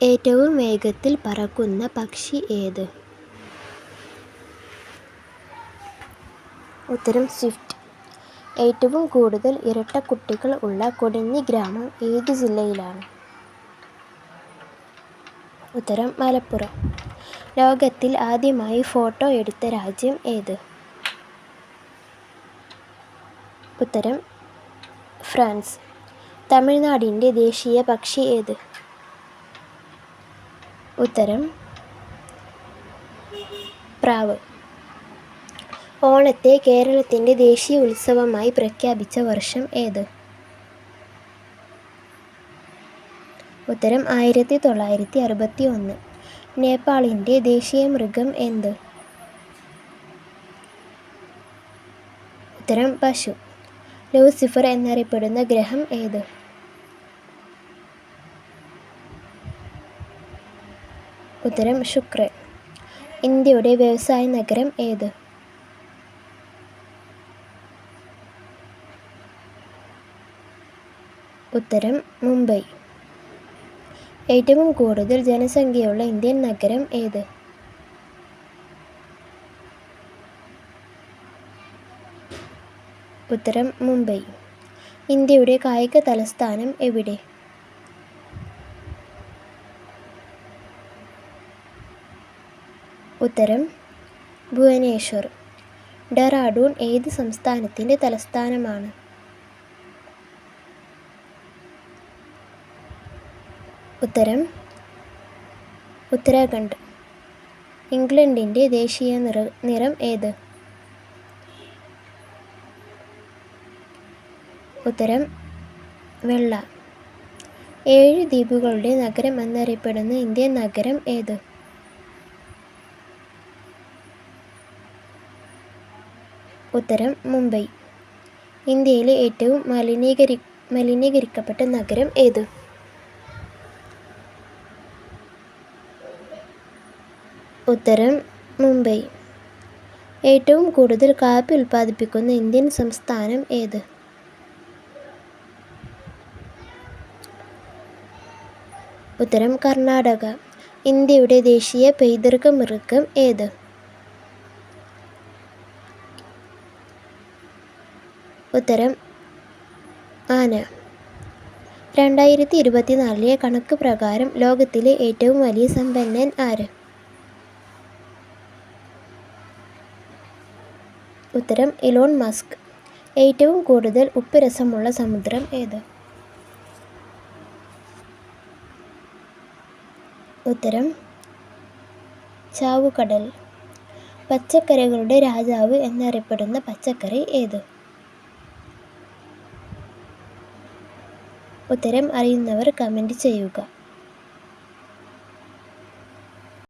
ഏറ്റവും വേഗത്തിൽ പറക്കുന്ന പക്ഷി ഏത്? ഉത്തരം സ്വിഫ്റ്റ്. ഏറ്റവും കൂടുതൽ ഇരട്ടക്കുട്ടികൾ ഉള്ള കൊടിഞ്ഞി ഗ്രാമം ഏത് ജില്ലയിലാണ്? ഉത്തരം മലപ്പുറം. ലോകത്തിൽ ആദ്യമായി ഫോട്ടോ എടുത്ത രാജ്യം ഏത്? ഉത്തരം ഫ്രാൻസ്. തമിഴ്നാടിൻ്റെ ദേശീയ പക്ഷി ഏത്? ഉത്തരം പ്രാവ്. ഓണത്തെ കേരളത്തിൻ്റെ ദേശീയ ഉത്സവമായി പ്രഖ്യാപിച്ച വർഷം ഏത്? ഉത്തരം 1961. നേപ്പാളിൻ്റെ ദേശീയ മൃഗം എന്ത്? ഉത്തരം പശു. ലൂസിഫർ എന്നറിയപ്പെടുന്ന ഗ്രഹം ഏത്? ഉത്തരം ശുക്രൻ. ഇന്ത്യയുടെ വ്യവസായ നഗരം ഏത്? ഉത്തരം മുംബൈ. ഏറ്റവും കൂടുതൽ ജനസംഖ്യയുള്ള ഇന്ത്യൻ നഗരം ഏത്? ഉത്തരം മുംബൈ. ഇന്ത്യയുടെ കായിക തലസ്ഥാനം എവിടെ? ഉത്തരം ഭുവനേശ്വർ. ഡെറാഡൂൺ ഏത് സംസ്ഥാനത്തിൻ്റെ തലസ്ഥാനമാണ്? ഉത്തരം ഉത്തരാഖണ്ഡ്. ഇംഗ്ലണ്ടിൻ്റെ ദേശീയ നിറം ഏത്? ഉത്തരം വെള്ള. 7 ദ്വീപുകളുടെ നഗരം എന്നറിയപ്പെടുന്ന ഇന്ത്യൻ നഗരം ഏത്? ഉത്തരം മുംബൈ. ഇന്ത്യയിലെ ഏറ്റവും മലിനീകരിക്കപ്പെട്ട നഗരം ഏത്? ഉത്തരം മുംബൈ. ഏറ്റവും കൂടുതൽ കാപ്പി ഉൽപ്പാദിപ്പിക്കുന്ന ഇന്ത്യൻ സംസ്ഥാനം ഏത്? ഉത്തരം കർണാടക. ഇന്ത്യയുടെ ദേശീയ പൈതൃക മൃഗം ഏത്? ഉത്തരം ആന. 2024 കണക്ക് പ്രകാരം ലോകത്തിലെ ഏറ്റവും വലിയ സമ്പന്നൻ ആര്? ഉത്തരം ഇലോൺ മസ്ക്. ഏറ്റവും കൂടുതൽ ഉപ്പ് രസമുള്ള സമുദ്രം ഏത്? ഉത്തരം ചാവുകടൽ. പച്ചക്കറികളുടെ രാജാവ് എന്നറിയപ്പെടുന്ന പച്ചക്കറി ഏത്? ഉത്തരം അറിയുന്നവർ കമൻറ്റ് ചെയ്യുക.